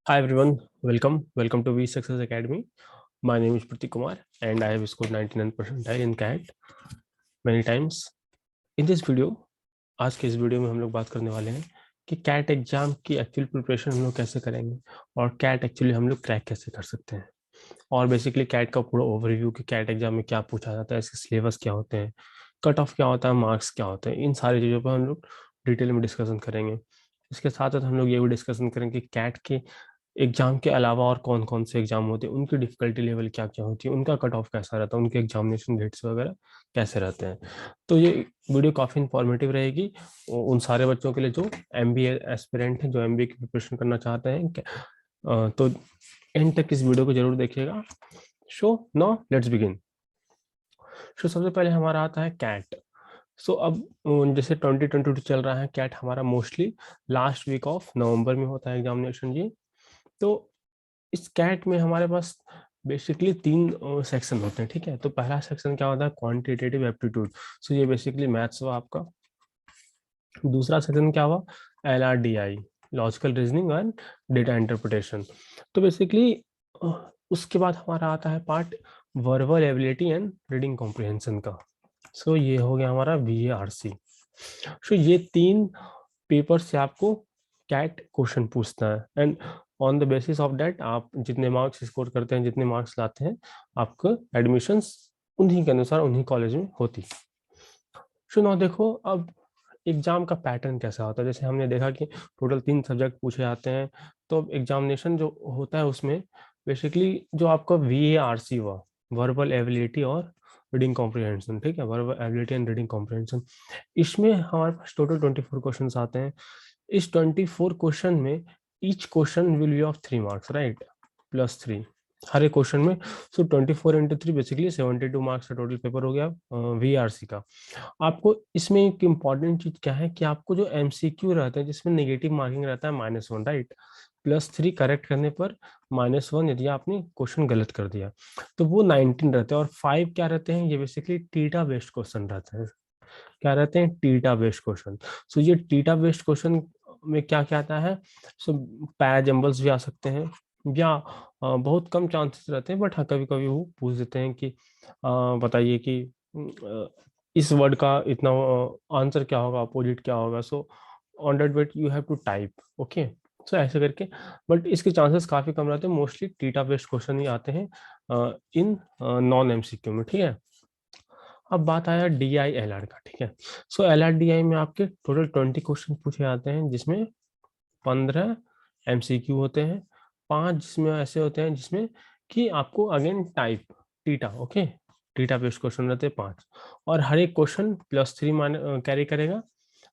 Hi everyone, welcome to V Success Academy. My name is Pratik Kumar and I have scored 99 percentile in CAT many times. In this video, आज के इस video में हम लोग बात करने वाले हैं कि कैट एग्जाम की एक्चुअल प्रिपरेशन हम लोग कैसे करेंगे और कैट एक्चुअली हम लोग क्रैक कैसे कर सकते हैं और बेसिकली कैट का पूरा ओवरव्यू कि कैट एग्जाम में क्या पूछा जाता है, इसके सिलेबस क्या होते हैं, कट ऑफ क्या होता है, मार्क्स क्या होते हैं, इन सारी चीज़ों पर हम लोग डिटेल में डिस्कशन करेंगे। इसके साथ साथ हम लोग ये भी डिस्कशन करेंगे कि कैट के एग्जाम के अलावा और कौन कौन से एग्जाम होते हैं, उनकी डिफिकल्टी लेवल क्या क्या होती है, उनका कट ऑफ कैसा रहता है, उनके एग्जामिनेशन डेट्स वगैरह कैसे रहते हैं। तो ये वीडियो काफ़ी इंफॉर्मेटिव रहेगी उन सारे बच्चों के लिए जो एमबीए एस्पिरेंट हैं, जो एमबीए की प्रिपरेशन करना चाहते हैं। तो एंड तक इस वीडियो को जरूर देखिएगा। So now let's begin. So सबसे पहले हमारा आता है कैट। सो अब जैसे 2022 चल रहा है, कैट हमारा mostly last week of November में होता है एग्जामिनेशन जी। तो इस कैट में हमारे पास बेसिकली तीन सेक्शन होते हैं, ठीक है। तो पहला सेक्शन क्या होता है, क्वांटिटेटिव एप्टीट्यूड। सो ये बेसिकली मैथ्स हुआ आपका। दूसरा सेक्शन क्या हुआ, LRDI, logical reasoning and data interpretation. तो बेसिकली उसके बाद हमारा आता है part verbal ability and reading comprehension का। सो ये हो गया हमारा VARC। सो ये तीन पेपर से आपको कैट क्वेश्चन पूछता है and on the basis of that आप जितने मार्क्स स्कोर करते हैं, जितने मार्क्स लाते हैं, आपको एडमिशंस उन्हीं के अनुसार उन्हीं कॉलेज में होती। सो ना देखो अब एग्जाम का पैटर्न कैसा होता है। जैसे हमने देखा कि टोटल 3 सब्जेक्ट पूछे जाते हैं। तो एग्जामिनेशन जो होता है उसमें बेसिकली जो आपका VARC हुआ, वर्बल एबिलिटी और रीडिंग कॉम्प्रिहेंशन, ठीक है, verbal ability and reading comprehension, इसमें हमारे पास टोटल 24 क्वेश्चन आते हैं। इस 24 क्वेश्चन में each question will be of 3 marks, right, +3 हर एक क्वेश्चन में। सो 24 × 3 बेसिकली 72 मार्क्स का टोटल पेपर हो गया VARC का। आपको इसमें एक इम्पॉर्टेंट चीज क्या है कि आपको जो MCQ रहते हैं जिसमें नेगेटिव मार्किंग रहता है -1, राइट, +3 करेक्ट करने पर -1 यदि आपने क्वेश्चन गलत कर दिया, तो वो 19 रहते हैं। और 5 क्या रहते हैं, ये बेसिकली टीटा बेस्ड क्वेश्चन रहते हैं। क्या रहते हैं, टीटा बेस्ड क्वेश्चन। सो ये टीटा बेस्ड क्वेश्चन में क्या क्या आता है, सो पैराजम्बल्स भी आ सकते हैं या बहुत कम चांसेस रहते हैं, बट हाँ कभी कभी वो पूछ देते हैं कि बताइए कि इस वर्ड का इतना आंसर क्या होगा, अपोजिट क्या होगा। So on that wait you have to type, okay. So ऐसे करके, बट इसके चांसेस काफी कम रहते हैं। मोस्टली टीटा बेस्ड क्वेश्चन ही आते हैं इन नॉन MCQ में, ठीक है। अब बात आया DI LR का, ठीक है। सो LRDI में आपके टोटल 20 क्वेश्चन पूछे जाते हैं, जिसमें 15 MCQ होते हैं, 5 जिसमें ऐसे होते हैं जिसमें कि आपको again type theta, okay, theta based question रहते हैं 5। और हर एक क्वेश्चन +3 मान कैरी करेगा,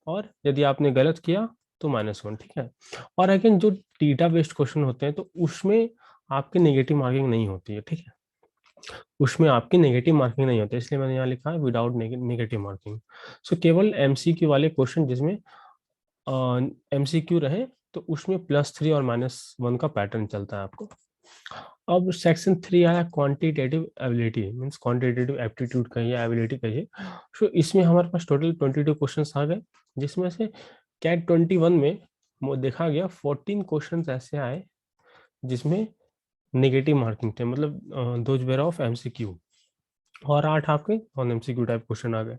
और यदि आपने गलत किया तो -1, ठीक है। और अगेन जो टीटा बेस्ड क्वेश्चन होते हैं तो उसमें आपकी नेगेटिव मार्किंग नहीं होती है, ठीक है, उसमें आपकी नेगेटिव मार्किंग नहीं होती है, इसलिए मैंने यहाँ लिखा है विदाउट नेगेटिव मार्किंग। सो केवल MCQ वाले क्वेश्चन जिसमें MCQ रहे तो उसमें +3 और -1 का पैटर्न चलता है आपको। अब सेक्शन 3 आया quantitative ability, means quantitative aptitude कहिए, एबिलिटी कहिए। सो इसमें हमारे पास टोटल 22 क्वेश्चन आ गए, जिसमें से कैट 21 में देखा गया 14 क्वेश्चन ऐसे आए जिसमें नेगेटिव मार्किंग थे, मतलब दोज वेर ऑफ MCQ, और 8 आपके नॉन MCQ टाइप क्वेश्चन आ गए।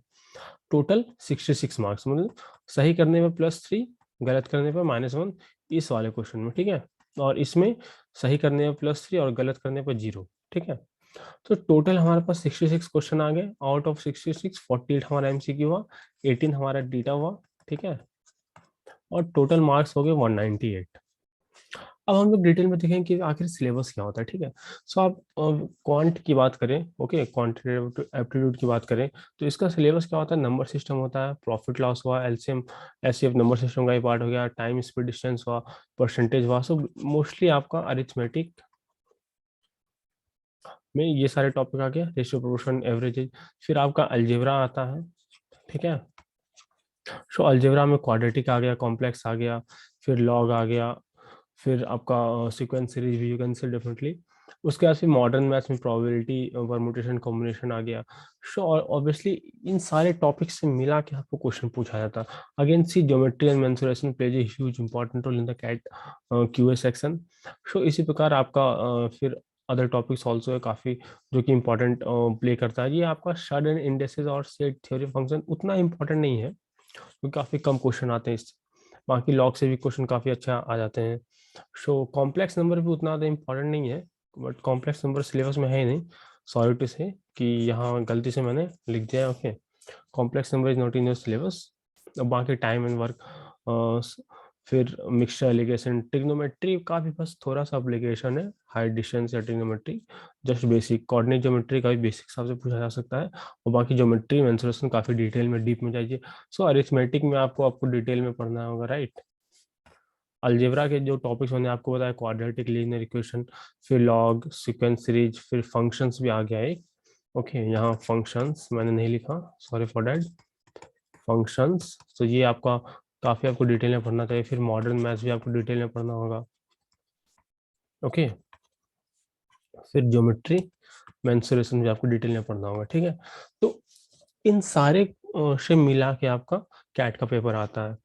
टोटल 66 मार्क्स, मतलब सही करने में +3, गलत करने पर -1 इस वाले क्वेश्चन में, ठीक है। और इसमें सही करने में +3 और गलत करने पर 0, ठीक है। तो टोटल हमारे पास 66 क्वेश्चन आ गए। आउट ऑफ 66 48 हमारा MCQ हुआ, 18 हमारा डेटा हुआ, ठीक है। और टोटल मार्क्स हो गए 198। अब हम लोग डिटेल में देखें कि आखिर सिलेबस क्या होता है, ठीक है। सो आप क्वांट की बात करें, ओके, क्वांटिटेटिव एप्टीट्यूड की बात करें, तो इसका सिलेबस क्या होता है, नंबर सिस्टम होता है, प्रॉफिट लॉस हुआ, LCM SCF नंबर सिस्टम का ही पार्ट हो गया, टाइम स्पीड डिस्टेंस हुआ, परसेंटेज हुआ। सो मोस्टली आपका अरिथमेटिक में ये सारे टॉपिक आ गया, रेशियो, प्रोपोर्शन, एवरेज। फिर आपका अलजेब्रा आता है, ठीक है। सो अलजेब्रा में क्वाड्रेटिक आ गया, कॉम्प्लेक्स आ गया, फिर लॉग आ गया, फिर आपका सीक्वेंस सीरीज भी यू कैन से डेफिनेटली। उसके बाद फिर मॉडर्न मैथ्स में प्रोबेबिलिटी, परमुटेशन, कॉम्बिनेशन आ गया। सो ऑब्वियसली इन सारे टॉपिक्स से मिला के आपको क्वेश्चन पूछा जाता। Again see geometry and mensuration plays a huge important role in the CAT QA section. So इसी प्रकार आपका फिर अदर टॉपिक्स ऑल्सो है काफी, जो कि इंपॉर्टेंट प्ले करता है। ये आपका शर्ड एंड इंडेक्सेस और सेट थ्योरी फंक्शन उतना इंपॉर्टेंट नहीं है, क्योंकि काफी कम क्वेश्चन आते हैं इससे। बाकी लॉग से भी क्वेश्चन काफी अच्छा आ जाते हैं। सो कॉम्प्लेक्स नंबर भी उतना ज़्यादा इंपॉर्टेंट नहीं है, बट कॉम्प्लेक्स नंबर सिलेबस में है ही नहीं। सॉरी टू से कि यहाँ गलती से मैंने लिख दिया। Okay, complex number is not in your syllabus. बाकी टाइम एंड वर्क, फिर मिक्सचर एलिगेशन, ट्रिग्नोमेट्री का भी बस थोड़ा सा एप्लीकेशन है, हाइट डिस्टेंस या trigonometry, just basic. Coordinate geometry का भी बेसिक हिसाब से पूछा जा सकता है। और बाकी ज्योमेट्री मेंसुरेशन काफी डिटेल में, डीप में जाइए। सो अरिथमेटिक में आपको डिटेल में पढ़ना होगा, राइट। अलजेब्रा के जो टॉपिक्स मैंने आपको बताया, क्वाड्रेटिक लीनियर इक्वेशन, फिर लॉग, सीक्वेंस सीरीज, फिर फंक्शंस भी आ गया एक। ओके, यहाँ फंक्शंस मैंने नहीं लिखा, सॉरी फॉर दैट। फंक्शंस, तो ये आपका काफी आपको डिटेल में पढ़ना चाहिए। फिर मॉडर्न मैथ्स भी आपको डिटेल में पढ़ना होगा। ओके, फिर ज्योमेट्री मेंसुरेशन भी आपको डिटेल में पढ़ना होगा, ठीक है। तो इन सारे से मिला के आपका कैट का पेपर आता है।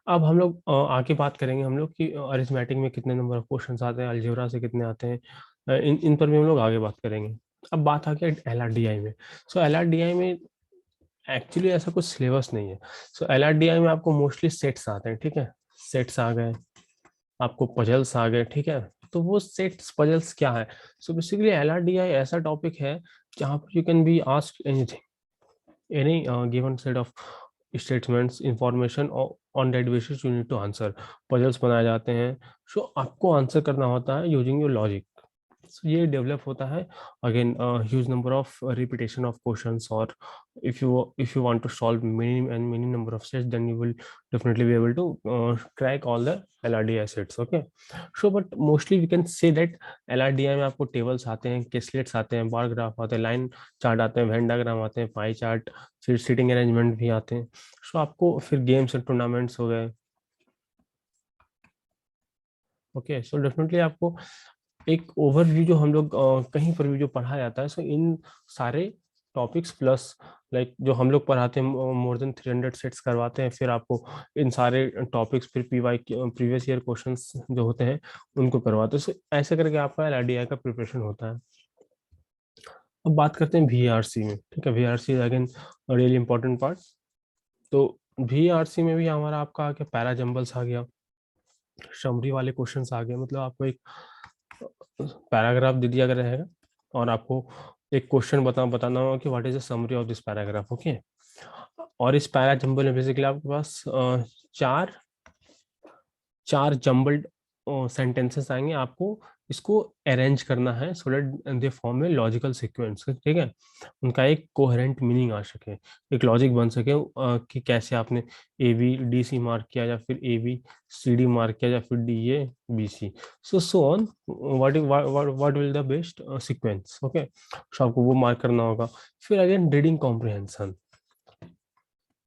अब हम लोग आगे बात करेंगे हम लोग कि अरिथमेटिक में कितने नंबर ऑफ क्वेश्चंस आते हैं, अलजेब्रा से कितने आते हैं। इन इन पर भी हम लोग आगे बात करेंगे। अब बात आ गया एलआरडीआई में। सो एलआरडीआई में एक्चुअली ऐसा कुछ सिलेबस नहीं है। सो एलआरडीआई में आपको मोस्टली सेट्स आते हैं, ठीक है। सेट्स आ गए, आपको पजल्स आ गए, ठीक है। तो वो सेट्स पजल्स क्या है? सो बेसिकली एलआरडीआई ऐसा टॉपिक है जहाँ पर you can be asked anything, any given set of statements information on that basis you need to answer। Puzzles बनाए जाते हैं, सो आपको आंसर करना होता है यूजिंग योर लॉजिक। ये डेवलप होता है again huge number of repetition of questions, और if you want to solve many number of sets, then you will definitely be able to crack all the LRDI sets। okay, so but mostly we can say that LRDI में आपको tables आते हैं, केसलेट्स आते हैं, bar graph आते हैं, line chart आते हैं, वेन डायग्राम आते हैं, पाई चार्ट, फिर सीटिंग अरेंजमेंट भी आते हैं। सो आपको फिर गेम्स एंड टूर्नामेंट्स हो गए। ओके, सो डेफिनेटली आपको एक ओवरव्यू जो हम लोग कहीं पर भी जो पढ़ा जाता है, सो इन सारे टॉपिक्स प्लस लाइक जो हम लोग पढ़ाते हैं, मोर देन 300 सेट्स करवाते हैं। फिर आपको इन सारे टॉपिक्स फिर पीवाई प्रीवियस ईयर क्वेश्चंस जो होते हैं उनको करवाते हैं। सो ऐसे करके आपका एलआरडीआई का प्रिपरेशन होता है। अब बात करते हैं वीआरसी में, ठीक है। VRC again really important part. तो वीआरसी में भी हमारा आपका आ गया पैरा जंबल्स आ गया, समरी वाले क्वेश्चंस आ गए। मतलब आपको एक पैराग्राफ दे दिया गया रहेगा और आपको एक क्वेश्चन बताना होगा कि what is the summary of this paragraph. Okay, और इस पैरा जंबल में बेसिकली आपके पास चार चार जंबल्ड सेंटेंसेस आएंगे। आपको इसको अरेंज करना है so that they form a logical sequence, ठीक है। उनका एक कोहेरेंट मीनिंग आ सके, एक लॉजिक बन सके कि कैसे आपने A B D C mark किया, या फिर A B C D mark किया, या फिर D A B C, so on, what will the best sequence. Okay, so आपको वो मार्क करना होगा। फिर again reading comprehension,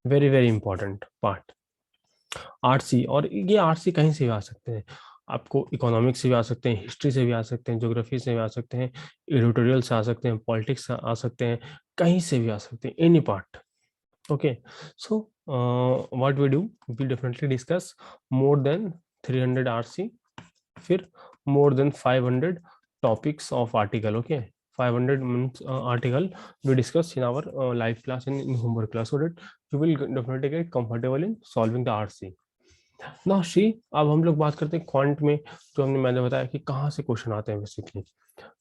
very very important part. RC, और ये आरसी कहीं से भी आ सकते हैं, आपको इकोनॉमिक्स से भी आ सकते हैं, हिस्ट्री से भी आ सकते हैं, ज्योग्राफी से भी आ सकते हैं, एडिटोरियल से आ सकते हैं, पॉलिटिक्स से आ सकते हैं, कहीं से भी आ सकते हैं, any part. Okay, so what we do, we definitely discuss more than 300 RC, फिर more than 500 topics of article. Okay, 500 means article we discuss in our live class and in homework class, so that you will definitely get comfortable in solving the RC। ना she, अब हम लोग बात करते हैं quant में। जो मैंने बताया कि कहाँ से क्वेश्चन आते हैं बेसिकली।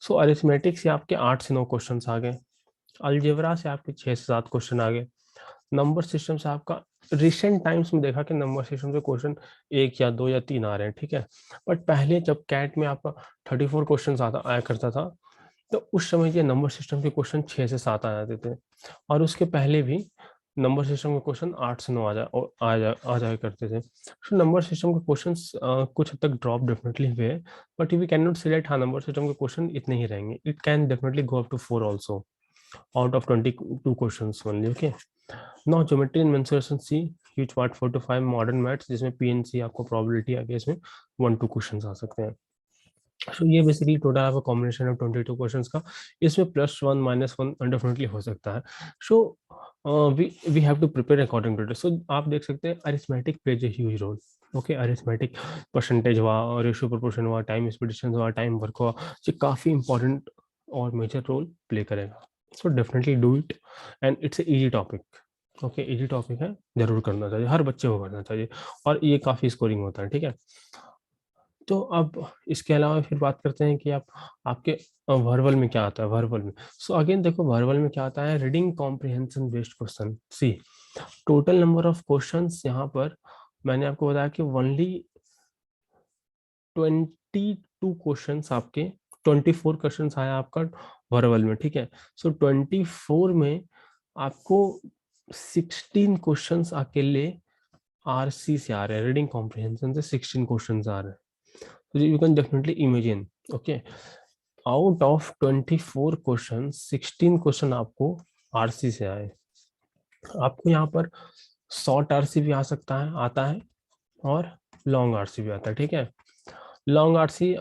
सो अरिथमेटिक से आपके 8 से 9 क्वेश्चन आ गए, अलजेब्रा से आपके 6 से 7 क्वेश्चन आ गए, नंबर सिस्टम से आपका रिसेंट टाइम्स में देखा कि नंबर सिस्टम से क्वेश्चन 1 या 2 या 3 आ रहे हैं, ठीक है। बट पहले जब कैट में आपका 34 क्वेश्चन आया करता था, तो उस समय ये नंबर सिस्टम के क्वेश्चन 6 से 7 आ जाते थे, और उसके पहले भी नंबर सिस्टम के क्वेश्चन 8 से 9 आ जाया करते थे। सो नंबर सिस्टम के क्वेश्चंस कुछ हद तक ड्रॉप डेफिनेटली हुए, but we can not say that हाँ नंबर सिस्टम के क्वेश्चन इतने ही रहेंगे। It can definitely go up to 4 also. out of 22 questions only. Okay, now geometry and mensuration C, huge part 4 to 5 modern maths जिसमें PNC आपको probability आगे इसमें 1-2 questions आ सकते हैं. So ये बेसिकली टोटल आपका कॉम्बिनेशन है 22 क्वेश्चंस का. इसमें +1 -1 डेफिनेटली हो सकता है. So we have to prepare according to this. So आप देख सकते हैं arithmetic plays a huge role. Okay, arithmetic percentage हुआ, रेशियो प्रोपोर्शन हुआ, टाइम एक्सपेडिशन हुआ, टाइम वर्क हुआ, ये काफी इंपॉर्टेंट और मेजर रोल प्ले करेगा. So definitely do it and it's a easy topic. Okay, easy topic है, जरूर करना चाहिए, हर बच्चे को करना चाहिए और ये काफी स्कोरिंग होता है. ठीक है, तो अब इसके अलावा फिर बात करते हैं कि आप आपके वर्बल में क्या आता है. वर्बल में सो अगेन देखो, वर्बल में क्या आता है, reading comprehension based question. See, total number of questions यहाँ पर मैंने आपको बताया कि ओनली 22 क्वेश्चंस आपके 24 क्वेश्चंस आया आपका वर्बल में. ठीक है, सो 24 में आपको 16 क्वेश्चंस अकेले आरसी से आ रहे हैं, रीडिंग कॉम्प्रिहेंशन से 16 क्वेश्चंस आ रहे हैं. So you can definitely imagine. Okay, out of 24 question 16 question आपको आरसी से आए. आपको यहाँ पर शॉर्ट आरसी भी आ सकता है, आता है, और लॉन्ग आरसी भी आता है. ठीक है, लॉन्ग आरसी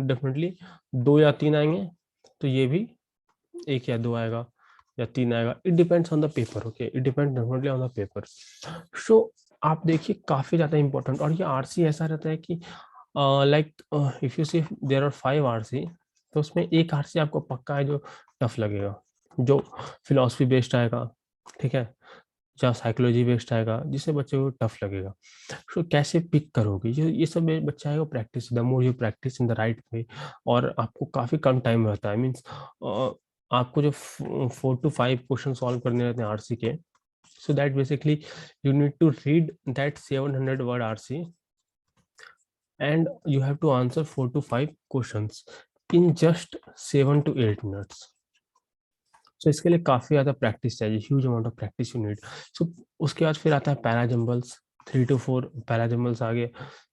डेफिनेटली 2 या 3 आएंगे, तो ये भी 1 या 2 आएगा या 3 आएगा. It depends on the paper. Okay, it depends definitely on the paper. सो आप देखिए काफी ज्यादा इंपॉर्टेंट. और ये आरसी ऐसा रहता है कि like if you see there are 5 RC, तो उसमें एक आरसी आपको पक्का है जो टफ लगेगा, जो फिलॉसफी बेस्ड आएगा. ठीक है, या साइकोलॉजी बेस्ड आएगा, जिससे बच्चे को टफ लगेगा. तो कैसे पिक करोगे, ये सब बच्चा आएगा practice. The more you practice in the right way, और आपको काफी कम टाइम रहता है. मीन्स आपको जो 4 to 5 क्वेश्चन सॉल्व करने रहते हैं आरसी के, so that basically you need to read that 700 word RC and you have to answer 4 to 5 questions in just 7 to 8 minutes. So इसके लिए काफी ज्यादा प्रैक्टिस चाहिए, huge amount of practice you need. So उसके बाद फिर आता है पैराजम्बल्स, 3 to 4 पैराजम्बल्स आ गए.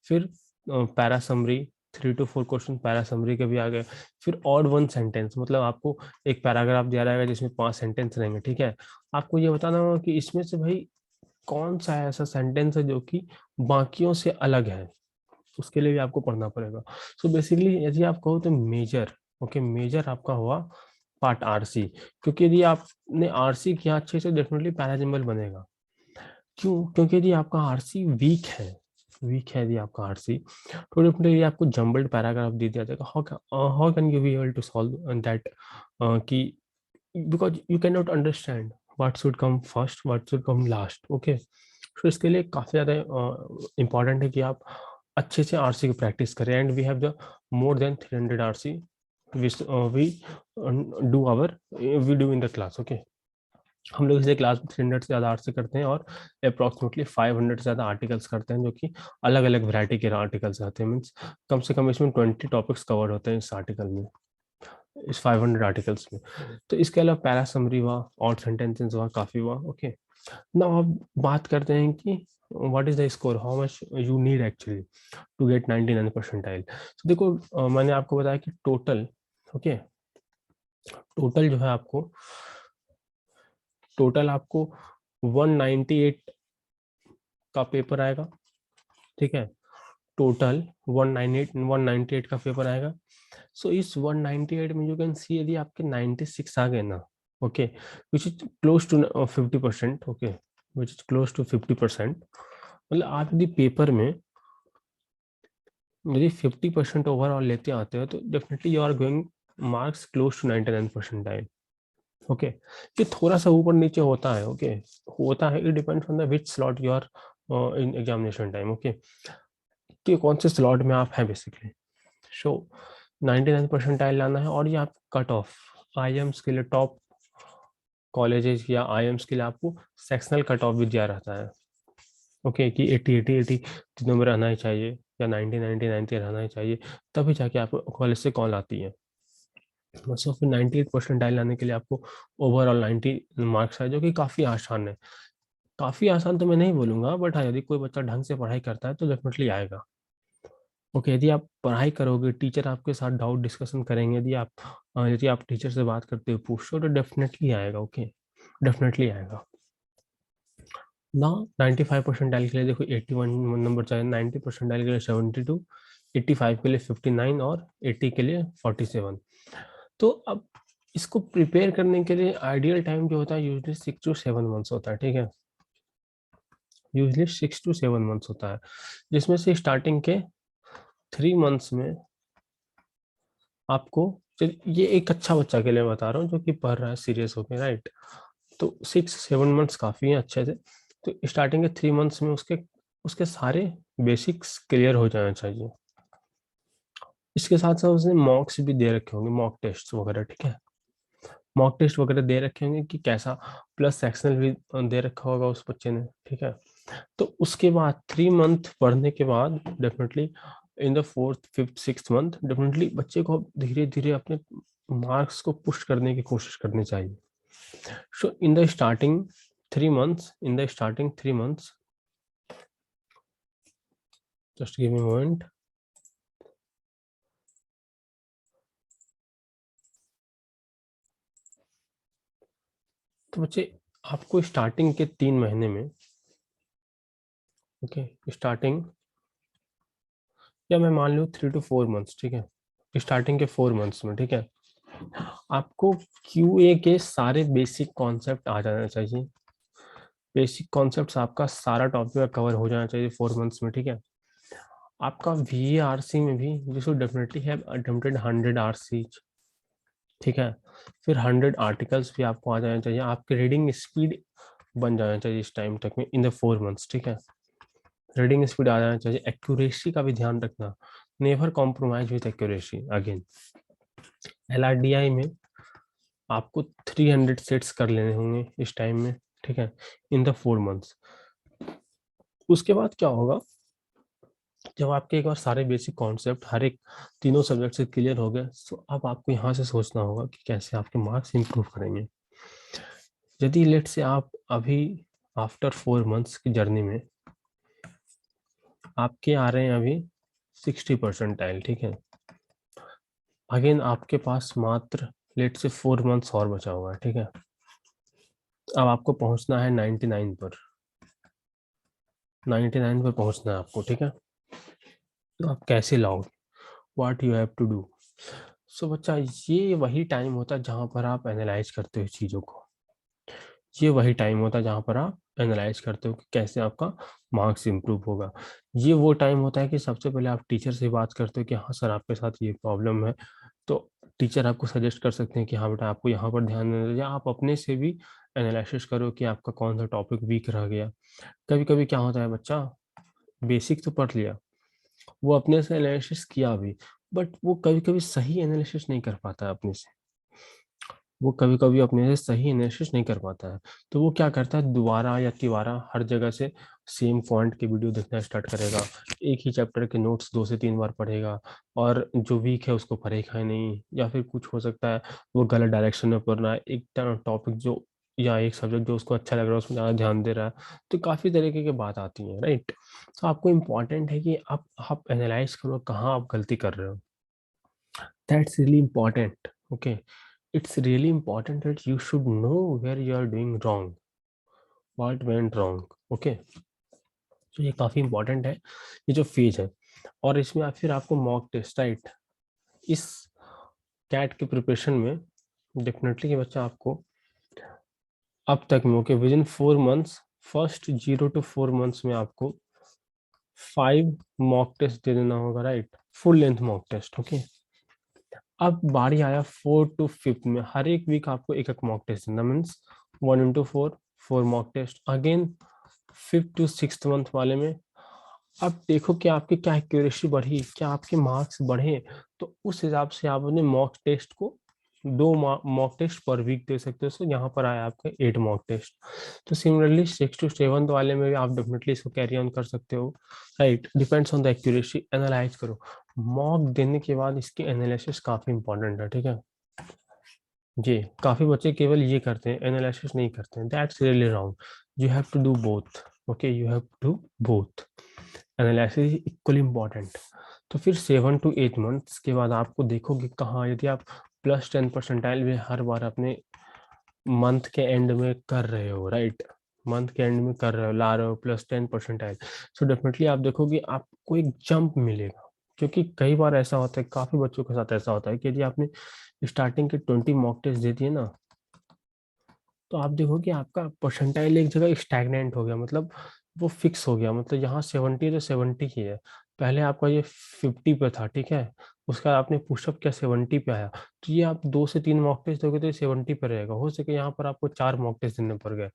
फिर para summary, 3 to 4 question para summary के भी आ गए. फिर ऑड वन सेंटेंस, मतलब आपको एक पैराग्राफ दिया रहेगा जिसमें 5 सेंटेंस रहेंगे. ठीक है, आपको ये बताना होगा कि इसमें से भाई कौन सा ऐसा सेंटेंस है जो कि बाकियों से अलग है. उसके लिए भी आपको पढ़ना पड़ेगा. सो बेसिकली यदि आप कहो तो मेजर, ओके, मेजर आपका हुआ पार्ट आरसी. क्योंकि यदि आपने आरसी किया अच्छे से, डेफिनेटली पैराजिम्बल बनेगा. क्यों? क्योंकि यदि आपका आरसी वीक है, यदि आपका आरसी, तो डेफिनेटली आपको जम्बल्ड पैराग्राफ दे दिया जाएगा. How can you be able to solve that, कि because you can not understand what should come first, what should come last. Okay, तो इसके लिए काफी ज्यादा इंपॉर्टेंट है कि आप अच्छे से आरसी की प्रैक्टिस करें. And we have the more than 300 RC we do in the class. Okay, हम लोग इसे क्लास में 300 से ज़्यादा आर्ट्स करते हैं और अप्रॉक्सीमेटली 500 से ज़्यादा आर्टिकल्स करते हैं, जो कि अलग अलग वैरायटी के आर्टिकल्स आते हैं. मीन्स कम से कम इसमें 20 टॉपिक्स कवर होते हैं इस आर्टिकल में, इस 500 आर्टिकल्स में. तो इसके अलावा पैरा समरी हुआ और सेंटेंसेस हुआ, काफ़ी हुआ. ओके, ना अब बात करते हैं कि what is the score, how much you need actually to get 99 percentile. तो देखो मैंने आपको बताया कि टोटल, ओके, टोटल जो है आपको, टोटल आपको 198 का पेपर आएगा. ठीक है, टोटल 198 का पेपर आएगा. सो इस 198 में यू कैन सी यदि आपके 96 आ गए ना, okay, which is close to 50%. Okay, which is close to 50%. मतलब आप यदि पेपर में यदि 50% ओवरऑल लेते आते हो, तो definitely you are going marks close to 99 percentile. Okay, ये थोड़ा सा ऊपर नीचे होता है. ओके, होता है, it depends on the which slot you are in examination time. Okay, कि कौन से स्लॉट में आप हैं बेसिकली. सो 99 परसेंटाइल लाना है. और ये आप कट ऑफ आईएम्स के लिए, टॉप कॉलेजेस या आईएम्स के लिए आपको सेक्शनल कट ऑफ भी दिया रहता है. ओके, कि 80 जितने में रहना ही चाहिए, या 90 रहना ही चाहिए, तभी जाके आपको कॉलेज से कॉल आती है. सो फिर 98 परसेंटाइल लाने के लिए आपको ओवरऑल 90 मार्क्स है, जो कि काफ़ी आसान है. काफ़ी आसान तो मैं नहीं बोलूँगा, बट हाँ, यदि कोई बच्चा ढंग से पढ़ाई करता है तो डेफिनेटली आएगा. ओके, यदि आप पढ़ाई करोगे, टीचर आपके साथ डाउट डिस्कशन करेंगे, यदि आप टीचर से बात करते हो, पूछो, तो डेफिनेटली आएगा। ओके, डेफिनेटली आएगा ना। 95 परसेंटाइल के लिए देखो 81 नंबर चाहिए, 90 परसेंटाइल के लिए 72, 85 के लिए 59 और 80 के लिए 47। तो अब इसको प्रिपेयर करने के लिए आइडियल टाइम जो होता है यूजली 6 to 7 मंथ्स होता है, ठीक है। यूजली 6 to 7 मंथ्स होता है, जिसमें से स्टार्टिंग के 3 मंथ्स में आपको, ये एक अच्छा बच्चा के लिए बता रहा हूँ जो कि पढ़ रहा है सीरियस होकर, राइट। तो 6-7 मंथ्स काफी हैं अच्छे से। तो स्टार्टिंग के 3 मंथ्स में उसके उसके सारे बेसिक्स क्लियर हो जाना चाहिए। इसके साथ साथ उसने मॉक्स भी दे रखे होंगे, मॉक टेस्ट वगैरह, ठीक है। मॉक टेस्ट वगैरह दे रखे होंगे कि कैसा, प्लस सेक्शनल भी दे रखा होगा उस बच्चे ने, ठीक है। तो उसके बाद 3 मंथ पढ़ने के बाद definitely in the 4th, 5th, 6th month definitely बच्चे को धीरे धीरे अपने मार्क्स को पुश करने की कोशिश करनी चाहिए। So in the starting 3 months, just give me a moment. तो बच्चे आपको स्टार्टिंग के 3 महीने में, ओके, स्टार्टिंग, या मैं मान लूँ 3 to 4 मंथ्स, ठीक है, स्टार्टिंग के 4 मंथ्स में, ठीक है, आपको QA के सारे बेसिक कॉन्सेप्ट आ जाना चाहिए। बेसिक कॉन्सेप्ट्स आपका सारा टॉपिक कवर हो जाना चाहिए 4 मंथ्स में, ठीक है। आपका VARC में भी you should definitely have attempted 100 RCs, ठीक है। फिर 100 आर्टिकल्स भी आपको आ जाना चाहिए। आपकी रीडिंग स्पीड बन जाना चाहिए इस टाइम तक में, इन द 4 मंथ्स, ठीक है। रीडिंग स्पीड आ जाना चाहिए। एक्यूरेसी का भी ध्यान रखना, never compromise with accuracy. Again LRDI में आपको 300 सेट्स कर लेने होंगे इस टाइम में, ठीक है, इन द 4 मंथ्स। उसके बाद क्या होगा, जब आपके एक बार सारे बेसिक कॉन्सेप्ट हर एक तीनों सब्जेक्ट से क्लियर हो गए, तो अब आपको यहाँ से सोचना होगा कि कैसे आपके मार्क्स इंप्रूव करेंगे। यदि लेट से आप अभी आफ्टर 4 मंथ्स की जर्नी में आपके आ रहे हैं अभी 60 परसेंटाइल, ठीक है। अगेन आपके पास मात्र लेट से 4 मंथ्स और बचा हुआ है, ठीक है। अब आपको पहुंचना है 99 पर, 99 पर पहुंचना है आपको, ठीक है। तो आप कैसे लाओगे, what you have to do. So बच्चा, ये वही टाइम होता है जहां पर आप एनालाइज करते हो चीजों को। ये वही टाइम होता है जहां पर आप एनालाइज करते हो कि कैसे आपका मार्क्स इंप्रूव होगा। ये वो टाइम होता है कि सबसे पहले आप टीचर से बात करते हो कि हाँ सर आपके साथ ये प्रॉब्लम है, तो टीचर आपको सजेस्ट कर सकते हैं कि हाँ बेटा आपको यहाँ पर ध्यान देना चाहिए। आप अपने से भी एनालिसिस करो कि आपका कौन सा टॉपिक वीक रह गया। कभी कभी क्या होता है, बच्चा बेसिक तो पढ़ लिया, वो अपने से एनालिसिस किया भी, बट वो कभी कभी सही एनालिसिस नहीं कर पाता है अपने से। वो कभी कभी अपने से सही एनालिसिस नहीं कर पाता है, तो वो क्या करता है, दोबारा या तिबारा हर जगह से सेम फॉन्ट के वीडियो देखना स्टार्ट करेगा। एक ही चैप्टर के नोट्स 2 से 3 बार पढ़ेगा, और जो वीक है उसको पढ़ेगा ही नहीं, या फिर कुछ हो सकता है वो गलत डायरेक्शन में पढ़ रहा है। एक टॉपिक जो, या एक सब्जेक्ट जो उसको अच्छा लग रहा है उसमें ज़्यादा ध्यान दे रहा है। तो काफ़ी तरीके की बात आती है, राइट। तो आपको इम्पॉर्टेंट है कि आप एनालाइज करो कहाँ आप गलती कर रहे हो। That's really important. Okay, it's really important that you should know where you are doing wrong, what went wrong. Okay, तो ये काफी इंपॉर्टेंट है, ये जो फेज है। और इसमें फिर आपको मॉक टेस्ट, राइट, इस कैट के प्रिपरेशन में डेफिनेटली ये बच्चा आपको अब तक में, okay, within 4 months, first 0 to 4 months में आपको 5 मॉक टेस्ट दे देना होगा, right, full length mock test. Okay, अब बारी आया 4 to 5th में, हर एक वीक आपको एक एक मॉक टेस्ट देना, means 1 into 4, 4 mock test. Again 5th to 6th month वाले में अब देखो कि आपकी क्या एक्यूरेसी बढ़ी, क्या आपके मार्क्स बढ़े, तो उस हिसाब से आप अपने मॉक टेस्ट को 2 मॉक टेस्ट पर वीक दे सकते हो। सो यहाँ पर आया आपका 8 मॉक टेस्ट। तो सिमिलरली 6th to 7th वाले में भी आप डेफिनेटली इसको कैरी ऑन कर सकते हो, right. Depends on the accuracy, analyse करो। मॉक देने के बाद इसकी एनालिसिस काफी इंपॉर्टेंट है, ठीक है। जी, काफी बच्चे केवल ये करते हैं, एनालिसिस नहीं करते हैं। That's really wrong. You have to do both. Okay, you have to do both. Analysis is equally important. तो फिर 7 to 8 months के बाद आपको देखोगे कहाँ, यदि आप +10 परसेंटाइल भी हर बार अपने मंथ के एंड में कर रहे हो, राइट, मंथ के एंड में कर रहे हो, ला रहे हो +10 परसेंटाइल, सो डेफिनेटली आप देखोगे आपको एक जंप मिलेगा। क्योंकि कई बार ऐसा होता है, काफी बच्चों के साथ ऐसा होता है कि यदि आपने स्टार्टिंग के 20 मॉक टेस्ट दे दिए ना, तो आप देखोगे आपका परसेंटाइल एक जगह स्टैग्नेंट हो गया, मतलब वो फिक्स हो गया, मतलब यहाँ 70 है तो 70 ही है। पहले आपका ये 50 पे था, ठीक है, उसका आपने पुशअप किया 70 पे आया, तो ये आप 2 से 3 मॉक टेस्ट दोगे तो ये 70 पे रहेगा। हो सके यहाँ पर आपको 4 मॉक टेस्ट देने पड़ गए,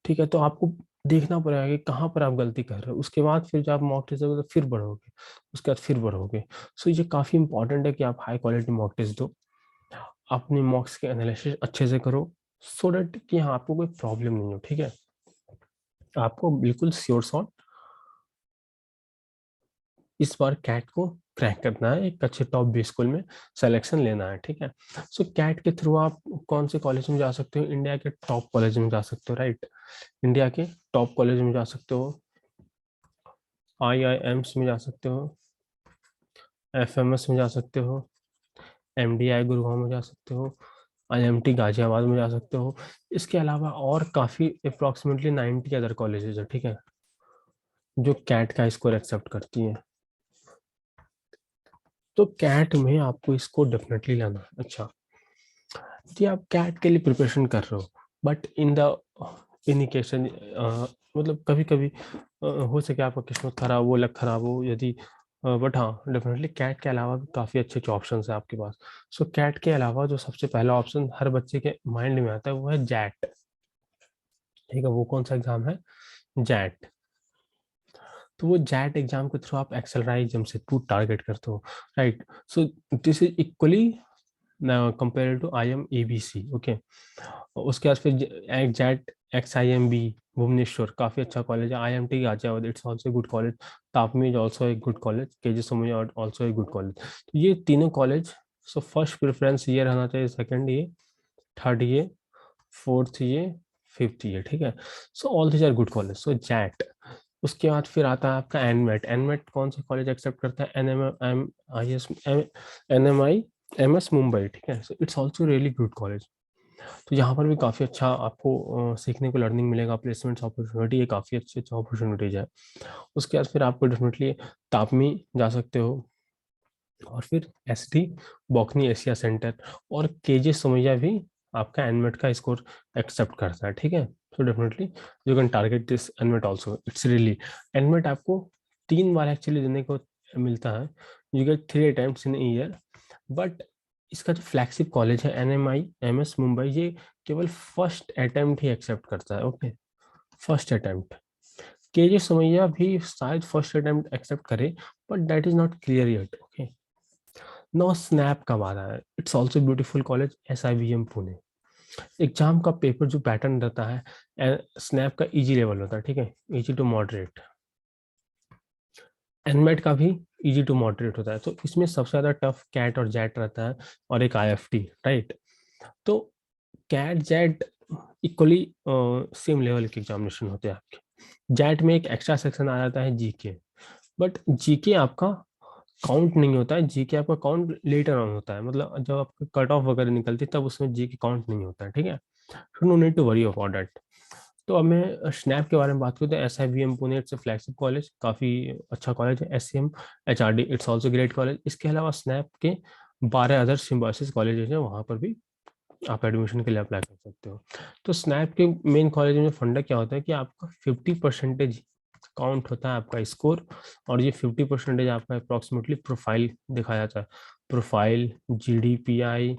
ठीक है, तो आपको देखना पड़ेगा कि कहाँ पर आप गलती कर रहे हो। उसके बाद फिर जब आप मॉक टेस्ट दोगे तो फिर बढ़ोगे, उसके बाद फिर बढ़ोगे। सो ये काफी इंपॉर्टेंट है कि आप हाई क्वालिटी मॉक टेस्ट दो, अपने मॉक्स के एनालिसिस अच्छे से करो, सो डैट कि हाँ आपको कोई प्रॉब्लम नहीं हो, ठीक है। आपको बिल्कुल श्योर शॉट इस बार कैट को क्रैक करना है, एक अच्छे टॉप बी स्कूल में सिलेक्शन लेना है, ठीक है। सो कैट के थ्रू आप कौन से कॉलेज में जा सकते हो? इंडिया के टॉप कॉलेज में जा सकते हो, राइट, इंडिया के टॉप कॉलेज में जा सकते हो, IIMs में जा सकते हो, FMS में जा सकते हो, MDI गुरुग्राम में जा सकते हो, IMT गाजियाबाद में जा सकते हो। इसके अलावा और काफी अप्रोक्सीमेटली 90 अदर कॉलेजेस है, ठीक है, जो कैट का स्कोर एक्सेप्ट करती हैं। तो कैट में आपको इसको डेफिनेटली लाना है। अच्छा, जी आप कैट के लिए प्रिपरेशन कर रहे हो, बट इन द इनिकेशन, मतलब कभी कभी हो सके आपका किस्मत खराब हो, लक खराब हो, यदि बट हाँ डेफिनेटली कैट के अलावा भी काफ़ी अच्छे अच्छे ऑप्शन है आपके पास। सो कैट के अलावा जो सबसे पहला ऑप्शन हर बच्चे के माइंड में आता है वो है जैट, ठीक है। वो कौन सा एग्जाम है? जैट। तो वो जैट एग्जाम के थ्रू आप एक्सेलराइज जमशेदपुर टारगेट करते हो, right. So this is equally compare to IMABC, okay. उसके बाद फिर जैट XIMB भुवनेश्वर काफी अच्छा कॉलेज है, IMT Ghaziabad it's also good college, TAPMI is also एक good college, KG Somaiya also एक गुड कॉलेज। तो ये तीनों कॉलेज, सो फर्स्ट प्रेफरेंस ये रहना चाहिए, सेकंड ये, थर्ड ये, फोर्थ ये, फिफ्थ ये, ठीक है। So all these are good college, so XAT. उसके बाद फिर आता है आपका एनमेट। एनमेट कौन सा कॉलेज एक्सेप्ट करता है? NMI MS मुंबई, ठीक है। So it's also really good college. तो यहाँ पर भी काफ़ी अच्छा आपको सीखने को लर्निंग मिलेगा, प्लेसमेंट्स अपॉर्चुनिटी, ये काफ़ी अच्छी अच्छी अपॉर्चुनिटीज है। उसके बाद फिर आपको डेफिनेटली तापमी जा सकते हो, और फिर SD बॉकनी एशिया सेंटर, और KG सोमैया भी आपका एनमेट का स्कोर एक्सेप्ट करता है, ठीक है। So definitely you can target this NMAT also, it's really, NMAT आपको 3 बार एक्चुअली देने को मिलता है, you get 3 attempts in year, but इसका जो फ्लैगशिप कॉलेज है NMI MS मुंबई, ये केवल फर्स्ट अटेम्प्ट ही एक्सेप्ट करता है, okay, first attempt. KG Somaiya भी शायद फर्स्ट अटेम्प्ट एक्सेप्ट करे, but that is not clear yet, okay. No SNAP का वादा है, it's also beautiful college, SIBM Pune. Exam का पेपर जो पैटर्न रहता है, स्नैप का इजी लेवल होता है, ठीक है, इजी टू मॉडरेट। एनमेट का भी इजी टू मॉडरेट होता है। तो इसमें सबसे ज्यादा टफ कैट और जैट रहता है, और एक IFT, राइट। तो CAT XAT equally same level के एग्जामिनेशन होते हैं आपके। जैट में एक एक्स्ट्रा सेक्शन आ जाता है GK, बट GK आपका काउंट नहीं होता है, GK आपका काउंट लेटर ऑन होता है, मतलब जब आपका कट ऑफ वगैरह निकलती है तब उसमें GK काउंट नहीं होता है, ठीक है। No need to worry about that. तो अब मैं स्नैप के बारे में बात करूँ तो SIBM Pune it's flagship college, काफ़ी अच्छा कॉलेज है। SCM HRD it's also great college. इसके अलावा स्नैप के 12 अदर सिम्बायोसिस कॉलेजेस हैं, वहाँ पर भी आप एडमिशन के लिए अप्लाई कर सकते हो। तो स्नैप के मेन कॉलेज में फंडा क्या होता है कि आपका 50% काउंट होता है आपका स्कोर, और ये 50% आपका अप्रोक्सीमेटली प्रोफाइल दिखाया जाता है, प्रोफाइल, GDPI,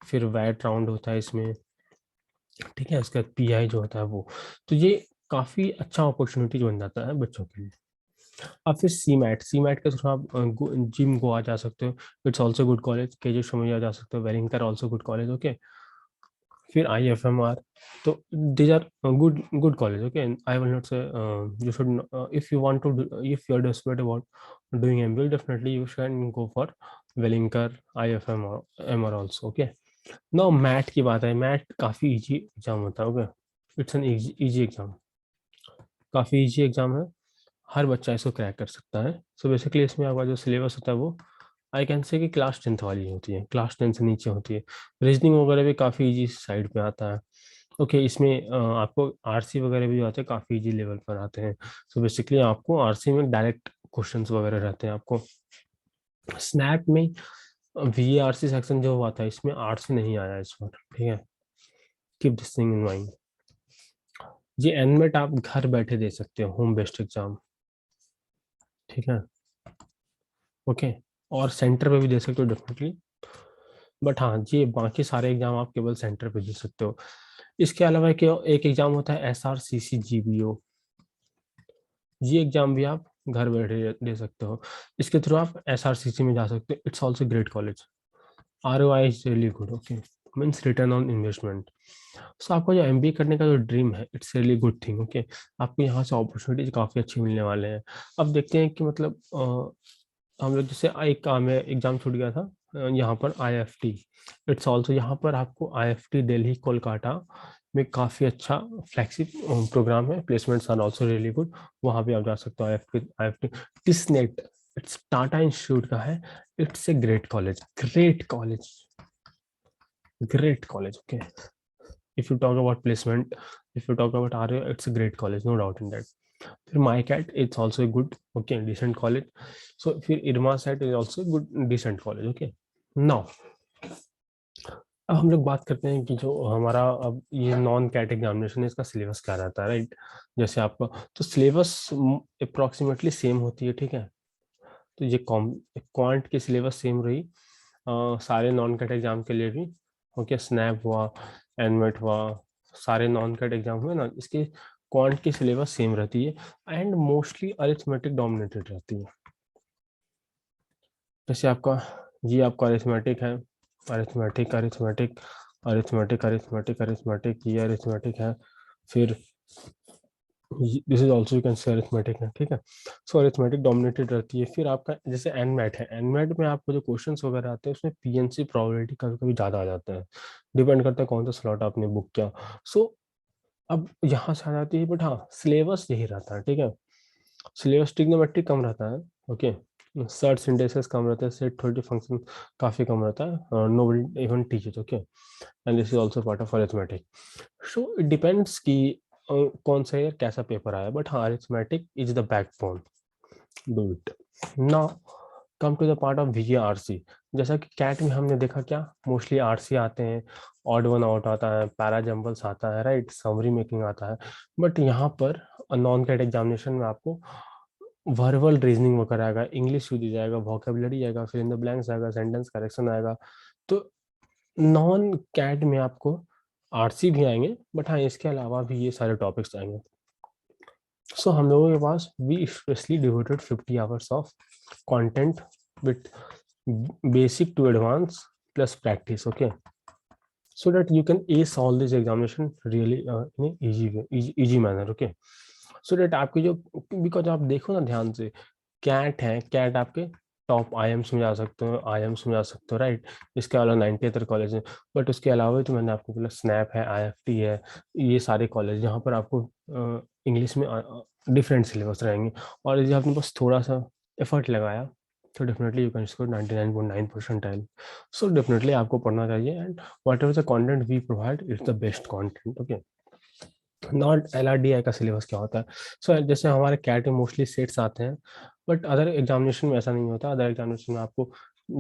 फिर वैट राउंड होता है इसमें, ठीक है। उसके बाद PI जो होता है वो, तो ये काफी अच्छा अपॉर्चुनिटी बन जाता है बच्चों के लिए। अब फिर सी मैट के थ्रू आप जिम गोवा जा सकते हो, it's also good college. KG Somaiya जा सकते हो, Welingkar also good college, okay. फिर IFMR, तो these are good good college, okay, and I will not say you should if you want to if you are desperate about doing MBA, definitely you can go for Wellinger, IFMR also, okay। Now MAT की बात है, MAT काफी easy exam होता है, okay, it's an easy exam, काफी easy exam है। हर बच्चा इसको क्रैक कर सकता है। सो बेसिकली इसमें आपका जो सिलेबस होता है वो आई कैन से कि क्लास 10th वाली होती है, क्लास 10 से नीचे होती है। रीजनिंग वगैरह भी काफ़ी इजी साइड पे आता है। ओके, इसमें आपको आरसी वगैरह भी आते हैं, काफ़ी इजी लेवल पर आते हैं। सो बेसिकली आपको आरसी में डायरेक्ट क्वेश्चंस वगैरह रहते हैं। आपको स्नैप में वीआरसी सेक्शन जो हुआ था इसमें आरसी नहीं आया इस बार, ठीक है, keep this thing in mind. ये एनमेट आप घर बैठे दे सकते हो, होम बेस्ड एग्जाम, ठीक है, ओके, और सेंटर पे भी दे सकते हो डेफिनेटली। बट हाँ, ये बाकी सारे एग्जाम आप केवल सेंटर पे दे सकते हो। इसके अलावा एक एग्जाम होता है SRCC-GBO, ये एग्जाम भी आप घर बैठे दे सकते हो। इसके थ्रू आप SRCC में जा सकते हो। It's also great college, ROI is really good, okay, means return on investment. So आपका जो MBA करने का जो ड्रीम है, it's really good thing, okay. आपको यहाँ से अपॉर्चुनिटीज काफ़ी अच्छी मिलने वाले हैं। अब देखते हैं कि मतलब हम लोग जैसे एक काम है, एग्जाम छूट गया था यहाँ पर IFT, इट्स ऑल्सो यहाँ पर आपको IFT दिल्ली कोलकाता में काफ़ी अच्छा फ्लैगशिप प्रोग्राम है, placements are also really good, वहाँ भी आप जा सकते हो। IFT TISSNET, it's Tata institute का है, it's a great college, great college, great college, okay. if you talk about placement, if you talk about RA, it's a great college, no doubt in that. फिर MyCat, it's also a good, okay, decent college. So फिर IRMASAT is also a good decent college, okay. Now अब हम लोग बात करते हैं कि जो हमारा अब ये नॉन कैट एग्जामिनेशन है, इसका सिलेबस क्या रहता है, राइट। जैसे आपका तो सिलेबस अप्रोक्सीमेटली सेम होती है, ठीक है। तो ये क्वांट की सिलेबस सेम रही सारे नॉन कैट एग्जाम के लिए भी, ओके। स्नैप हुआ, एनमेट हुआ, सारे नॉन कैट एग्जाम हुए ना, इसके क्वांट की सिलेबस सेम रहती है एंड मोस्टली अरिथमेटिक डोमिनेटेड रहती है। जैसे आपका ये आपका अरिथमेटिक है, arithmetic arithmetic arithmetic arithmetic arithmetic, ये अरिथमेटिक है। फिर this is also you can say arithmetic है, ठीक है। सो अरिथमेटिक डोमिनेटेड रहती है। फिर आपका जैसे एनमेट है, एनमेट में आपको जो क्वेश्चंस वगैरह आते हैं उसमें PNC प्रोबेबिलिटी कभी कभी ज़्यादा आ जाता है, डिपेंड करता है कौन सा स्लॉट आपने बुक किया। सो अब यहाँ से आ जाती है, बट हाँ सिलेबस यही रहता है, ठीक है। सिलेबस ट्रिग्नोमेट्री कम रहता है, ओके। सर्च सिंथेसिस कम रहता है, सेट थ्योरी फंक्शन काफ़ी कम रहता है, no even teach it, okay. And this is also part of arithmetic. So it depends कि कौन सा ईयर कैसा पेपर आया, बट हाँ arithmetic is the backbone, do it. Now come to the part of VARC। जैसा कि cat में हमने देखा क्या, मोस्टली RC आते हैं, ऑड वन आउट आता है, पैरा जंबल्स आता है, राइट, समरी मेकिंग आता है। बट यहाँ पर नॉन कैट एग्जामिनेशन में आपको वर्बल रीजनिंग वगैरह आएगा, इंग्लिश यूज जाएगा, वोकेबलरी आएगा, फिर इन द ब्लैंक्स आएगा, सेंटेंस करेक्शन आएगा। तो नॉन कैट में आपको RC भी आएंगे, बट हाँ इसके अलावा भी ये सारे टॉपिक्स आएंगे। सो हम लोगों के पास we specially devoted 50 hours of content with basic to advance plus practice, okay, so that you can ace all this examination really in a easy manner, okay. So that आपकी जो, बिकॉज आप देखो ना ध्यान से, कैट है, cat आपके top IIMs में जा सकते हो, IIMs में जा सकते हो, राइट। इसके अलावा 90 अदर कॉलेज है, बट उसके अलावा भी तो मैंने आपको बोला स्नैप है, IFT है, ये सारे कॉलेज जहाँ पर आपको इंग्लिश में डिफरेंट सिलेबस रहेंगे। और यदि आपने बस थोड़ा सा एफर्ट लगाया तो definitely you can score 99.9 percentile. So definitely आपको पढ़ना चाहिए and whatever the content we provide it's the best content, okay. Not LRDI का सिलेबस क्या होता है, सो जैसे हमारे कैट में मोस्टली सेट्स आते हैं, बट अदर एग्जामिनेशन में ऐसा नहीं होता। अदर एग्जामिनेशन में आपको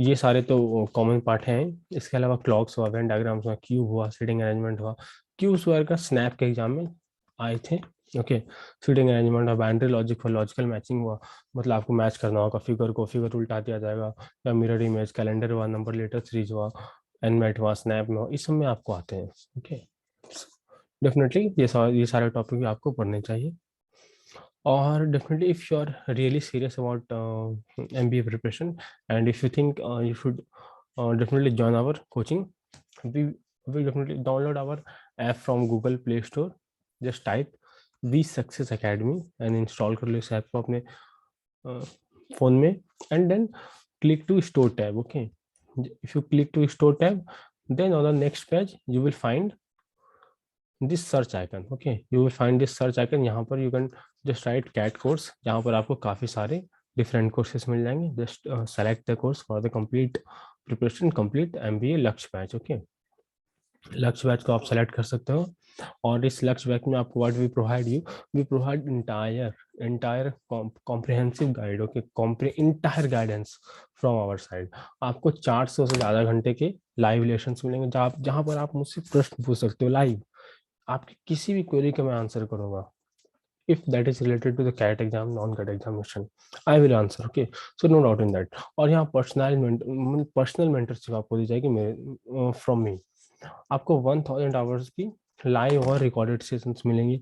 ये सारे तो कॉमन पार्ट हैं, इसके अलावा क्लॉक्स हुआ, वेन डायग्राम्स हुआ, क्यूब हुआ, सीटिंग अरेंजमेंट हुआ। क्यूब्स वगैरह का स्नैप के एग्जाम में आए थे, ओके। सीटिंग अरेंजमेंट और binary logic for logical matching हुआ, मतलब आपको मैच करना होगा फिगर को, फिगर उल्टा दिया जाएगा, या मिरर इमेज, कैलेंडर हुआ, नंबर लेटर सीरीज हुआ, एनमेट हुआ, स्नैप में हुआ, इस सब में आपको आते हैं, ओके। डेफिनेटली ये सारे टॉपिक भी आपको पढ़ने चाहिए। और definitely if you are really serious about MBA preparation and if you think you should definitely join our coaching, we definitely download our app from Google Play Store, just type V Success Academy and install कर लो इस app को अपने phone में, and then click to store tab, okay. If you click to store tab, then on the next page you will find this search icon, okay. You will find this search icon, यहाँ पर you can just write CAT course, जहाँ पर आपको काफ़ी सारे different courses मिल जाएंगे. Just select the course for the complete preparation, complete MBA Lakshya batch. Okay, Lakshya batch को आप सेलेक्ट कर सकते हो. और इस लक्ष्य बैच में आपको what we provide you, we provide entire comprehensive guide. Okay, entire guidance from our side. आपको 400 से ज़्यादा घंटे के लाइव लेसन्स मिलेंगे, जहाँ पर आप मुझसे प्रश्न पूछ सकते हो लाइव. आपकी किसी भी क्वेरी का मैं आंसर करूंगा. If that is related to the CAT exam, non-CAT examination, I will answer. Okay, so no doubt in that. और यहाँ पर्सनल मेंटरशिप आपको दी जाएगी मेरे फ्रॉम मी. आपको 1000 आवर्स की लाइव और रिकॉर्डेड सेशंस मिलेंगी.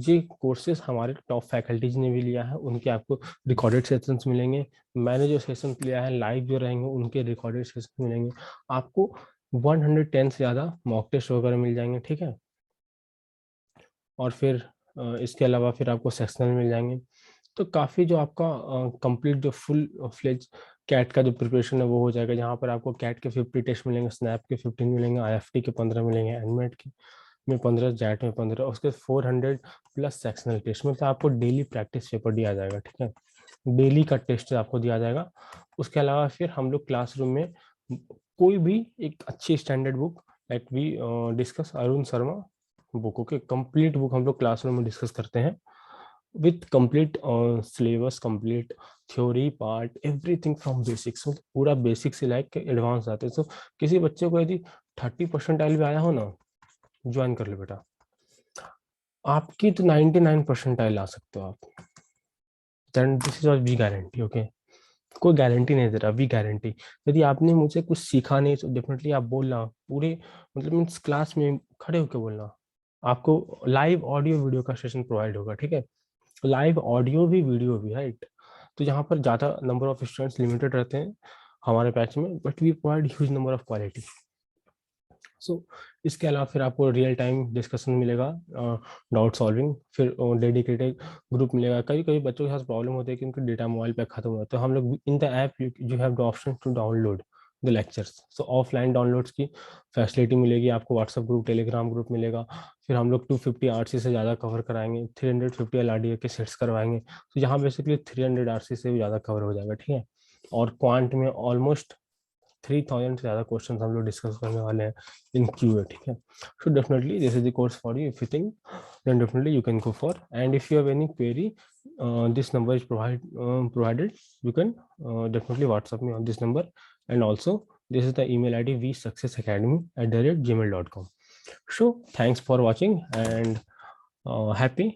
ये कोर्सेज हमारे टॉप फैकल्टीज ने भी लिया है, उनके आपको रिकॉर्डेड सेशंस मिलेंगे. मैंने जो सेशन लिया है लाइव जो रहेंगे उनके रिकॉर्डेड सेशन मिलेंगे. आपको 110 से ज़्यादा मॉक टेस्ट वगैरह मिल जाएंगे. ठीक है, और फिर इसके अलावा फिर आपको सेक्शनल मिल जाएंगे. तो काफ़ी जो आपका कंप्लीट जो फुल फ्लेज कैट का जो प्रिपरेशन है वो हो जाएगा, जहाँ पर आपको कैट के 50 टेस्ट मिलेंगे, स्नैप के 15 मिलेंगे, IFT के 15 मिलेंगे, एनमेट के में 15, जैट में 15, उसके 400 प्लस सेक्शनल टेस्ट. मतलब आपको डेली प्रैक्टिस पेपर दिया जाएगा. ठीक है, डेली का टेस्ट आपको दिया जाएगा. उसके अलावा फिर हम लोग क्लासरूम में कोई भी एक अच्छी standard book like we discuss Arun Sharma book. Okay, complete book हम लोग क्लासरूम में डिस्कस करते हैं with complete syllabus, complete theory part, everything from basics. पूरा बेसिक से लाइक एडवांस आते हैं. सो किसी बच्चे को यदि 30% भी आया हो ना, ज्वाइन कर लो बेटा. आपकी तो 99% ला सकते हो आप. Then this is our we guarantee. Okay, कोई गारंटी नहीं दे रहा, वी गारंटी. यदि आपने मुझे कुछ सीखा नहीं तो डेफिनेटली आप बोलना पूरे, मतलब मीन्स क्लास में खड़े होकर बोलना. आपको लाइव ऑडियो वीडियो का सेशन प्रोवाइड होगा. ठीक है, लाइव ऑडियो भी वीडियो भी, राइट. तो यहाँ पर ज़्यादा नंबर ऑफ स्टूडेंट्स लिमिटेड रहते हैं हमारे बैच में, but we provide huge number of quality. So इसके अलावा फिर आपको रियल टाइम डिस्कशन मिलेगा, डाउट सॉल्विंग, फिर डेडिकेटेड ग्रुप मिलेगा. कई कई बच्चों के साथ प्रॉब्लम होती है कि उनका डेटा मोबाइल पे खत्म होता है, तो हम लोग in the app you have the option to download the lectures. So offline downloads की फैसिलिटी मिलेगी आपको. व्हाट्सएप ग्रुप, टेलीग्राम ग्रुप मिलेगा. फिर हम लोग 250 RC से ज़्यादा कवर कराएंगे, 350 LRDA के सेट्स करवाएंगे. तो यहाँ बेसिकली 300 RC से भी ज़्यादा कवर हो जाएगा. ठीक है, और क्वांट में ऑलमोस्ट 3000 से ज़्यादा क्वेश्चन हम लोग डिस्कस करने वाले हैं इन QA. ठीक है, so definitely this is the course for you. If you think then definitely you can go for. And if you have any query, this number is provided. You can definitely WhatsApp me on this number. And also this is the email ID vsuccessacademy@gmail.com. So thanks for watching and happy.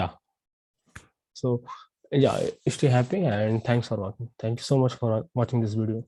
Yeah. So yeah, stay happy and thanks for watching. Thank you so much for watching this video.